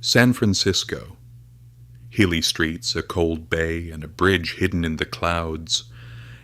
San Francisco. Hilly streets, a cold bay, and a bridge hidden in the clouds.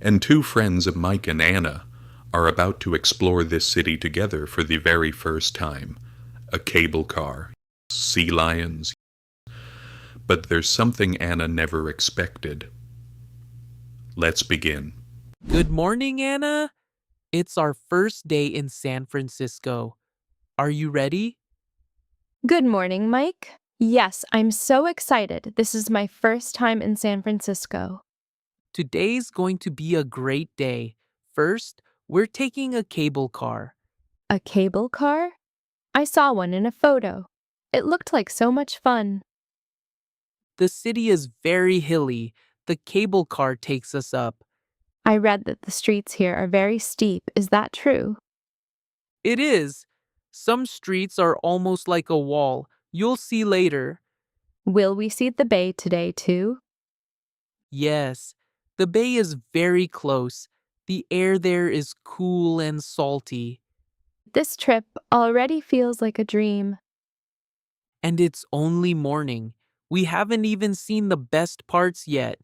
And two friends, Mike and Anna, are about to explore this city together for the very first time. A cable car, sea lions. But there's something Anna never expected. Let's begin. Good morning, Anna. It's our first day in San Francisco. Are you ready? Good morning, Mike. Yes, I'm so excited. This is my first time in San Francisco. Today's going to be a great day. First, we're taking a cable car. A cable car? I saw one in a photo. It looked like so much fun. The city is very hilly. The cable car takes us up. I read that the streets here are very steep. Is that true? It is. Some streets are almost like a wall. You'll see later. Will we see the bay today, too? Yes, the bay is very close. The air there is cool and salty. This trip already feels like a dream. And it's only morning. We haven't even seen the best parts yet.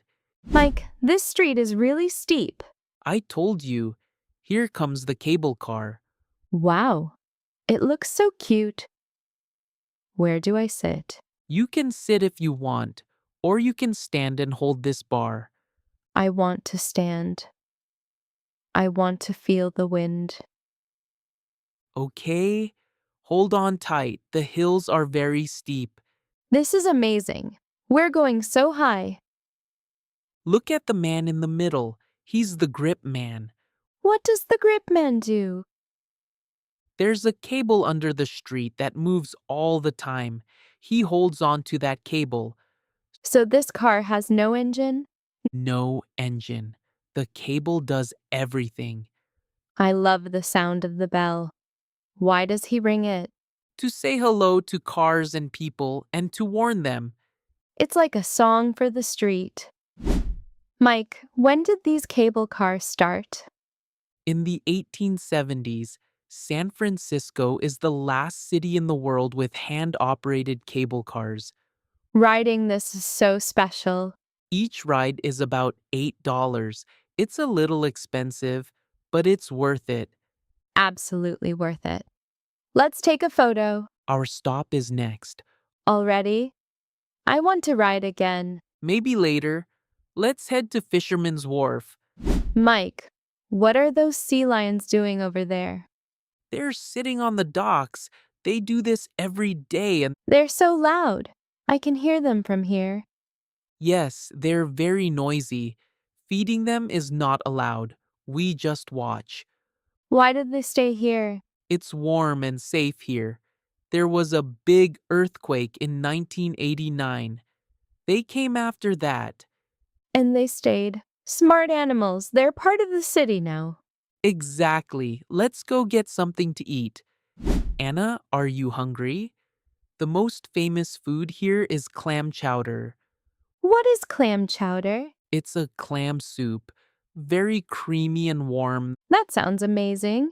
Mike, this street is really steep. I told you. Here comes the cable car. Wow, it looks so cute. Where do I sit? You can sit if you want, or you can stand and hold this bar. I want to stand. I want to feel the wind. Okay? Hold on tight. The hills are very steep. This is amazing. We're going so high. Look at the man in the middle. He's the grip man. What does the grip man do? There's a cable under the street that moves all the time. He holds on to that cable. So this car has no engine? No engine. The cable does everything. I love the sound of the bell. Why does he ring it? To say hello to cars and people and to warn them. It's like a song for the street. Mike, when did these cable cars start? In the 1870s, San Francisco is the last city in the world with hand-operated cable cars. Riding this is so special. Each ride is about $8. It's a little expensive, but it's worth it. Absolutely worth it. Let's take a photo. Our stop is next. Already? I want to ride again. Maybe later. Let's head to Fisherman's Wharf. Mike, what are those sea lions doing over there? They're sitting on the docks. They do this every day and They're so loud. I can hear them from here. yes, they're very noisy. Feeding them is not allowed. We just watch. Why did they stay here? It's warm and safe here. There was a big earthquake in 1989. They came after that. And they stayed. Smart animals. They're part of the city now. Exactly. Let's go get something to eat. Anna, are you hungry? The most famous food here is clam chowder. What is clam chowder? It's a clam soup, very creamy and warm. That sounds amazing.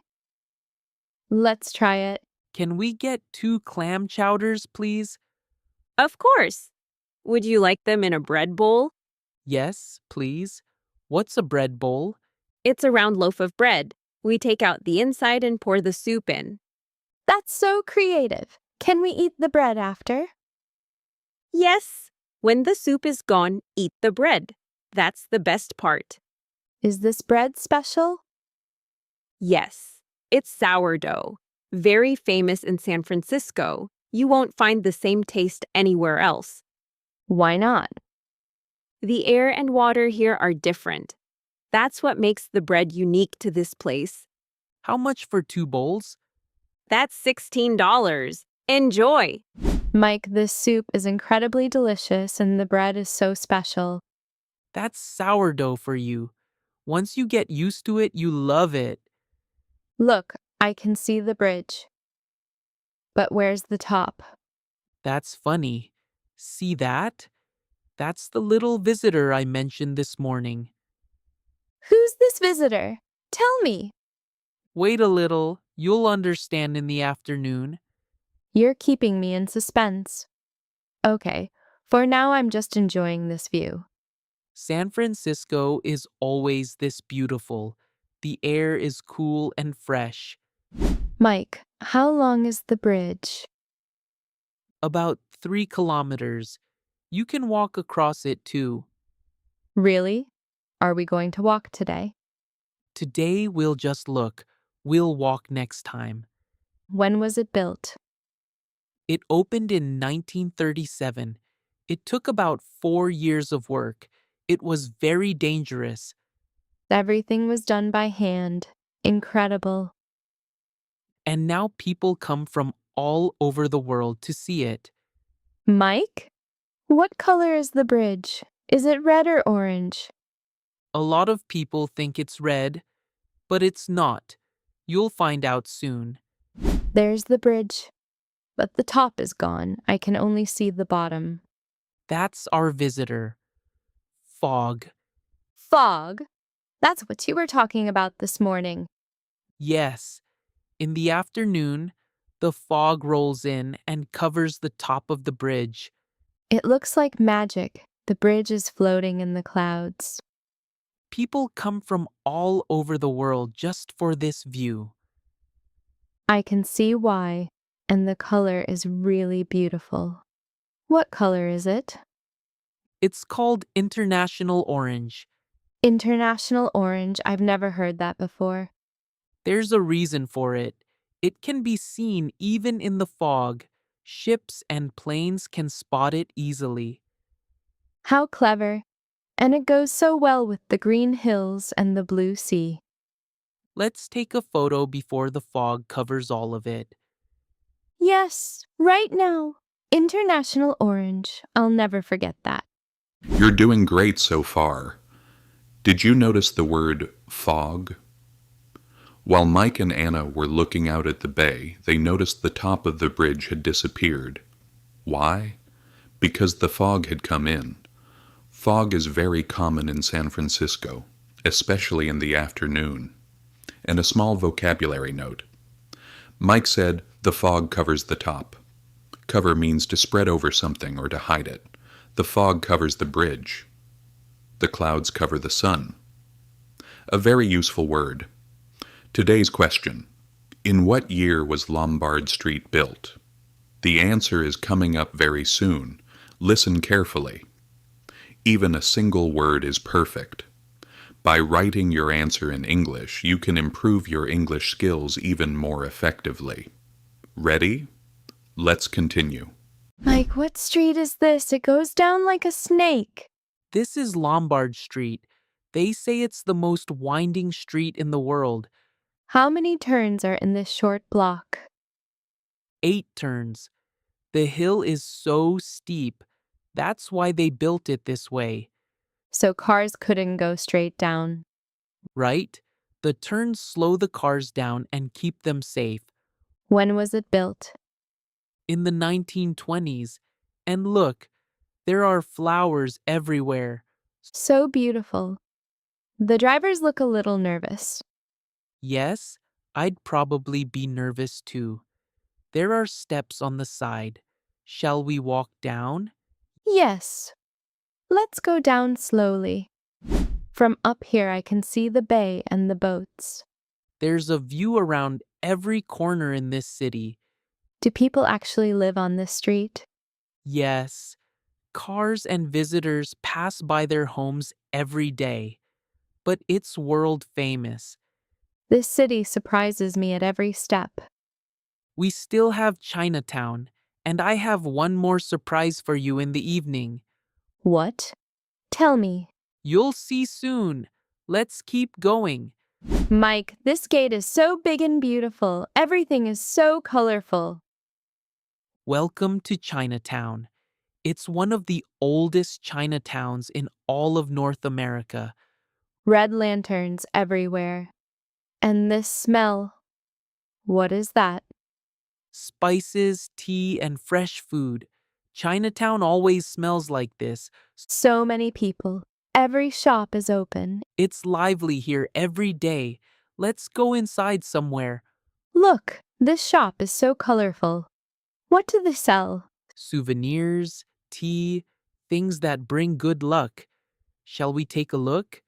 Let's try it. Can we get 2 clam chowders, please? Of course. Would you like them in a bread bowl? Yes, please. What's a bread bowl? It's a round loaf of bread. We take out the inside and pour the soup in. That's so creative. Can we eat the bread after? Yes. When the soup is gone, eat the bread. That's the best part. Is this bread special? Yes. It's sourdough. Very famous in San Francisco. You won't find the same taste anywhere else. Why not? The air and water here are different. That's what makes the bread unique to this place. How much for 2 bowls? That's $16. Enjoy! Mike, this soup is incredibly delicious and the bread is so special. That's sourdough for you. Once you get used to it, you love it. Look, I can see the bridge. But where's the top? That's funny. See that? That's the little visitor I mentioned this morning. Who's this visitor? Tell me. Wait a little. You'll understand in the afternoon. You're keeping me in suspense. Okay, for now I'm just enjoying this view. San Francisco is always this beautiful. The air is cool and fresh. Mike, how long is the bridge? About 3 kilometers. You can walk across it too. Really? Are we going to walk today? Today we'll just look. We'll walk next time. When was it built? It opened in 1937. It took about 4 years of work. It was very dangerous. Everything was done by hand. Incredible. And now people come from all over the world to see it. Mike? What color is the bridge? Is it red or orange? A lot of people think it's red, but it's not. You'll find out soon. There's the bridge. But the top is gone. I can only see the bottom. That's our visitor. Fog. Fog? That's what you were talking about this morning. Yes. In the afternoon, the fog rolls in and covers the top of the bridge. It looks like magic. The bridge is floating in the clouds. People come from all over the world just for this view. I can see why, and the color is really beautiful. What color is it? It's called International Orange. International orange. I've never heard that before. There's a reason for it. It can be seen even in the fog. Ships and planes can spot it easily. How clever. And it goes so well with the green hills and the blue sea. Let's take a photo before the fog covers all of it. Yes, right now. International orange. I'll never forget that. You're doing great so far. Did you notice the word fog? While Mike and Anna were looking out at the bay, they noticed the top of the bridge had disappeared. Why? Because the fog had come in. Fog is very common in San Francisco, especially in the afternoon. And a small vocabulary note. Mike said, the fog covers the top. Cover means to spread over something or to hide it. The fog covers the bridge. The clouds cover the sun. A very useful word. Today's question. In what year was Lombard Street built? The answer is coming up very soon. Listen carefully. Even a single word is perfect. By writing your answer in English, you can improve your English skills even more effectively. Ready? Let's continue. Mike, what street is this? It goes down like a snake. This is Lombard Street. They say it's the most winding street in the world. How many turns are in this short block? 8 turns. The hill is so steep. That's why they built it this way, So cars couldn't go straight down. right? The turns slow the cars down and keep them safe. When was it built? In the 1920s. And look, there are flowers everywhere. So beautiful. The drivers look a little nervous. Yes, I'd probably be nervous too. There are steps on the side. Shall we walk down? Yes. Let's go down slowly. From up here, I can see the bay and the boats. There's a view around every corner in this city. Do people actually live on this street? Yes, cars and visitors pass by their homes every day. But it's world famous. This city surprises me at every step. We still have Chinatown, and I have one more surprise for you in the evening. What? Tell me. You'll see soon. Let's keep going. Mike, this gate is so big and beautiful. Everything is so colorful. Welcome to Chinatown. It's one of the oldest Chinatowns in all of North America. Red lanterns everywhere. And this smell. What is that? Spices, tea, and fresh food. Chinatown always smells like this. So many people. Every shop is open. It's lively here every day. Let's go inside somewhere. Look, this shop is so colorful. What do they sell? Souvenirs, tea, things that bring good luck. Shall we take a look?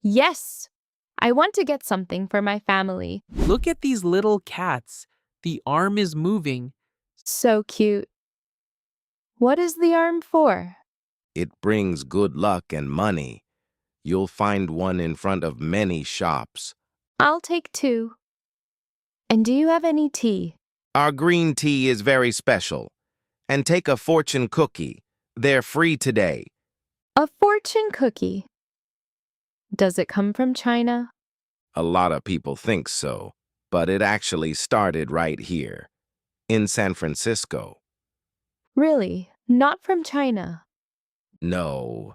Yes! I want to get something for my family. Look at these little cats. The arm is moving. So cute. What is the arm for? It brings good luck and money. You'll find one in front of many shops. I'll take 2. And do you have any tea? Our green tea is very special. And take a fortune cookie. They're free today. A fortune cookie. Does it come from China? A lot of people think so, but it actually started right here, in San Francisco. Really? Not from China. No,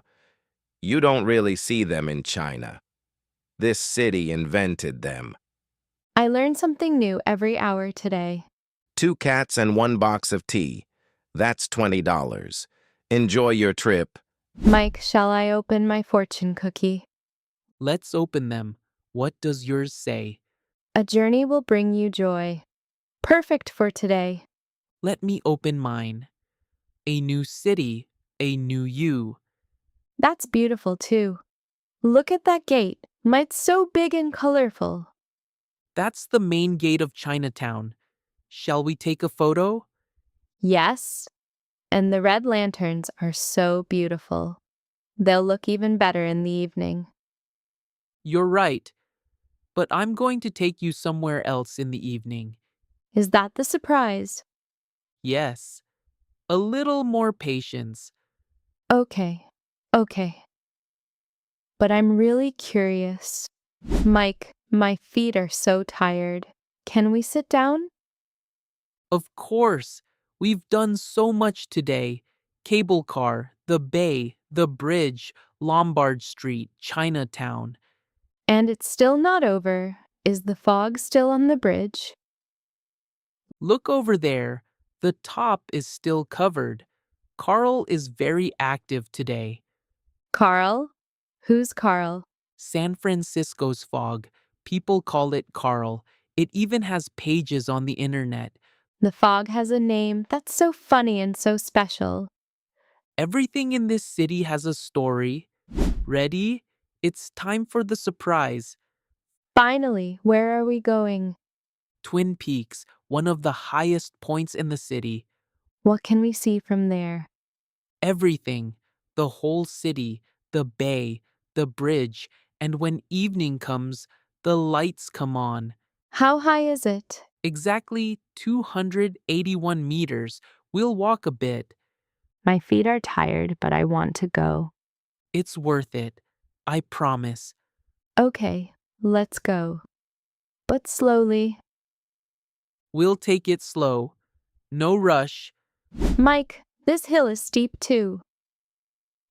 you don't really see them in China. This city invented them. I learn something new every hour today. 2 cats and 1 box of tea. That's $20. Enjoy your trip. Mike, shall I open my fortune cookie? Let's open them. What does yours say? A journey will bring you joy. Perfect for today. Let me open mine. A new city, a new you. That's beautiful too. Look at that gate. It's so big and colorful. That's the main gate of Chinatown. Shall we take a photo? Yes. And the red lanterns are so beautiful. They'll look even better in the evening. You're right. But I'm going to take you somewhere else in the evening. Is that the surprise? Yes. A little more patience. Okay. Okay. But I'm really curious. Mike, my feet are so tired. Can we sit down? Of course. We've done so much today. Cable car, the bay, the bridge, Lombard Street, Chinatown. And it's still not over. Is the fog still on the bridge? Look over there. The top is still covered. Carl is very active today. Carl? Who's Carl? San Francisco's fog. People call it Carl. It even has pages on the internet. The fog has a name that's so funny and so special. Everything in this city has a story. Ready? It's time for the surprise. Finally, where are we going? Twin Peaks, one of the highest points in the city. What can we see from there? Everything. The whole city, the bay, the bridge, and when evening comes, the lights come on. How high is it? Exactly 281 meters. We'll walk a bit. My feet are tired, but I want to go. It's worth it. I promise. Okay, let's go. But slowly. We'll take it slow. No rush. Mike, this hill is steep too.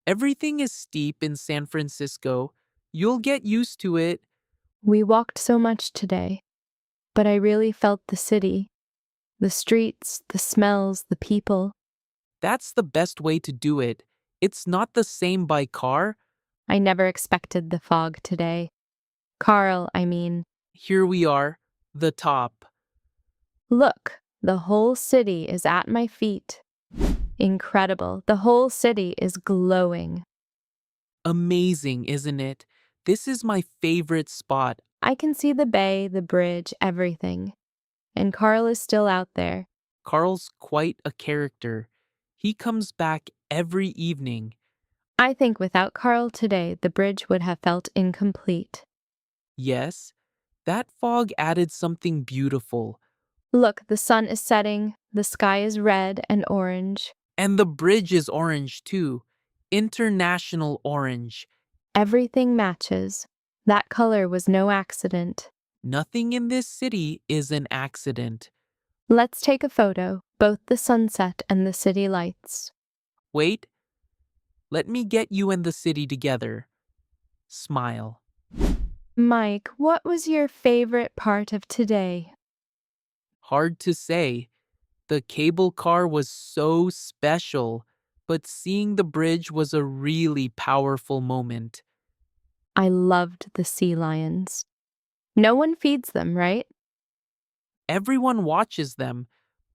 Everything is steep in San Francisco. You'll get used to it. We walked so much today, but I really felt the city. The streets, the smells, the people. That's the best way to do it. It's not the same by car. I never expected the fog today. Carl, I mean. Here we are, the top. Look, the whole city is at my feet. Incredible. The whole city is glowing. Amazing, isn't it? This is my favorite spot. I can see the bay, the bridge, everything. And Carl is still out there. Carl's quite a character. He comes back every evening. I think without Carl today, the bridge would have felt incomplete. Yes, that fog added something beautiful. Look, the sun is setting, the sky is red and orange. And the bridge is orange too. International orange. Everything matches. That color was no accident. Nothing in this city is an accident. Let's take a photo, both the sunset and the city lights. Wait. Let me get you and the city together. Smile. Mike, what was your favorite part of today? Hard to say. The cable car was so special, but seeing the bridge was a really powerful moment. I loved the sea lions. No one feeds them, right? Everyone watches them,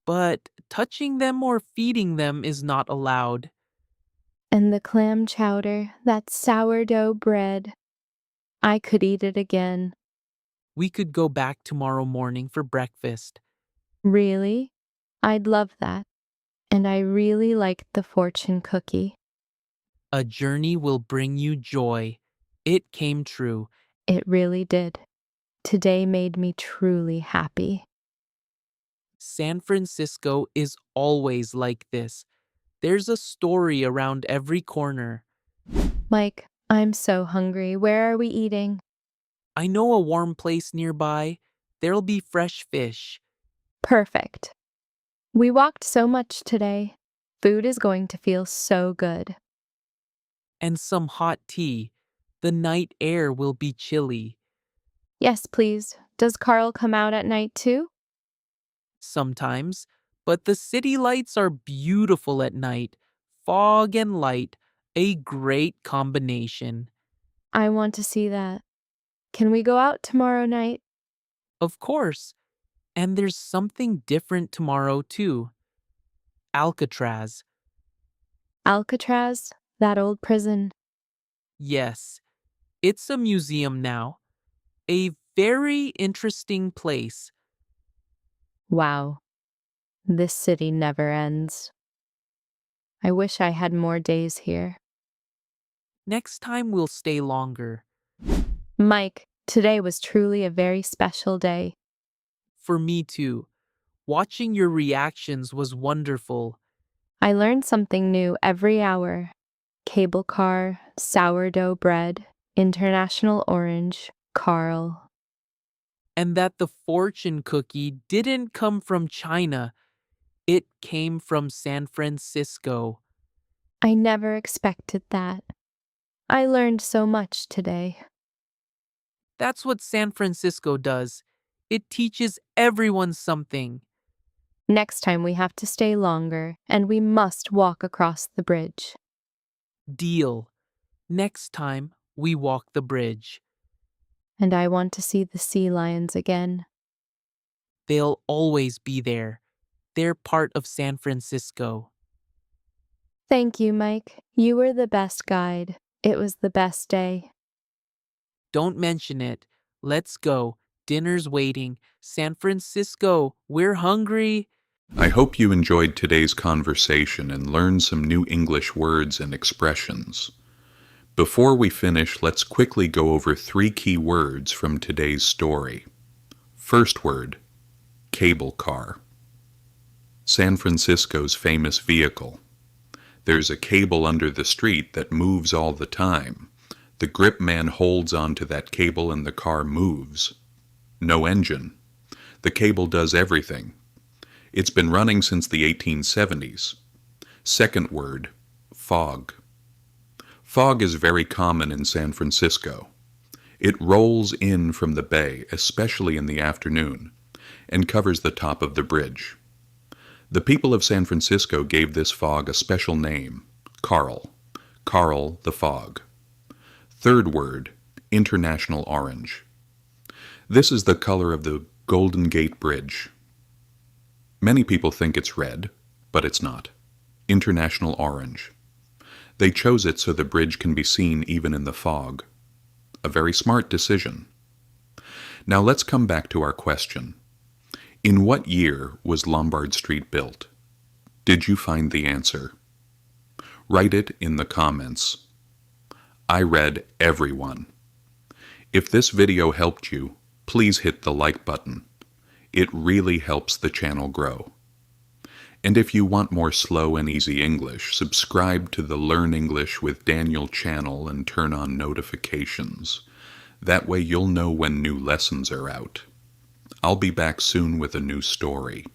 but touching them or feeding them is not allowed. And the clam chowder, that sourdough bread. I could eat it again. We could go back tomorrow morning for breakfast. Really? I'd love that. And I really liked the fortune cookie. A journey will bring you joy. It came true. It really did. Today made me truly happy. San Francisco is always like this. There's a story around every corner. Mike, I'm so hungry. Where are we eating? I know a warm place nearby. There'll be fresh fish. Perfect. We walked so much today. Food is going to feel so good. And some hot tea. The night air will be chilly. Yes, please. Does Carl come out at night too? Sometimes, but the city lights are beautiful at night. Fog and light, a great combination. I want to see that. Can we go out tomorrow night? Of course. And there's something different tomorrow, too. Alcatraz. Alcatraz? That old prison. Yes, it's a museum now. A very interesting place. Wow. This city never ends. I wish I had more days here. Next time we'll stay longer. Mike, today was truly a very special day. For me, too. Watching your reactions was wonderful. I learned something new every hour. Cable car, sourdough bread, international orange, Carl. And that the fortune cookie didn't come from China. It came from San Francisco. I never expected that. I learned so much today. That's what San Francisco does. It teaches everyone something. Next time we have to stay longer, and we must walk across the bridge. Deal. Next time, we walk the bridge. And I want to see the sea lions again. They'll always be there. They're part of San Francisco. Thank you, Mike. You were the best guide. It was the best day. Don't mention it. Let's go. Dinner's waiting. San Francisco, we're hungry. I hope you enjoyed today's conversation and learned some new English words and expressions. Before we finish, let's quickly go over 3 key words from today's story. First word, cable car. San Francisco's famous vehicle. There's a cable under the street that moves all the time. The grip man holds onto that cable and the car moves. No engine. The cable does everything. It's been running since the 1870s. Second word, fog. Fog is very common in San Francisco. It rolls in from the bay, especially in the afternoon, and covers the top of the bridge. The people of San Francisco gave this fog a special name, Carl. Carl the fog. Third word, international orange. This is the color of the Golden Gate Bridge. Many people think it's red, but it's not. International orange. They chose it so the bridge can be seen even in the fog. A very smart decision. Now let's come back to our question. In what year was Lombard Street built? Did you find the answer? Write it in the comments. I read everyone. If this video helped you, please hit the like button. It really helps the channel grow. And if you want more slow and easy English, subscribe to the Learn English with Daniel channel and turn on notifications. That way you'll know when new lessons are out. I'll be back soon with a new story.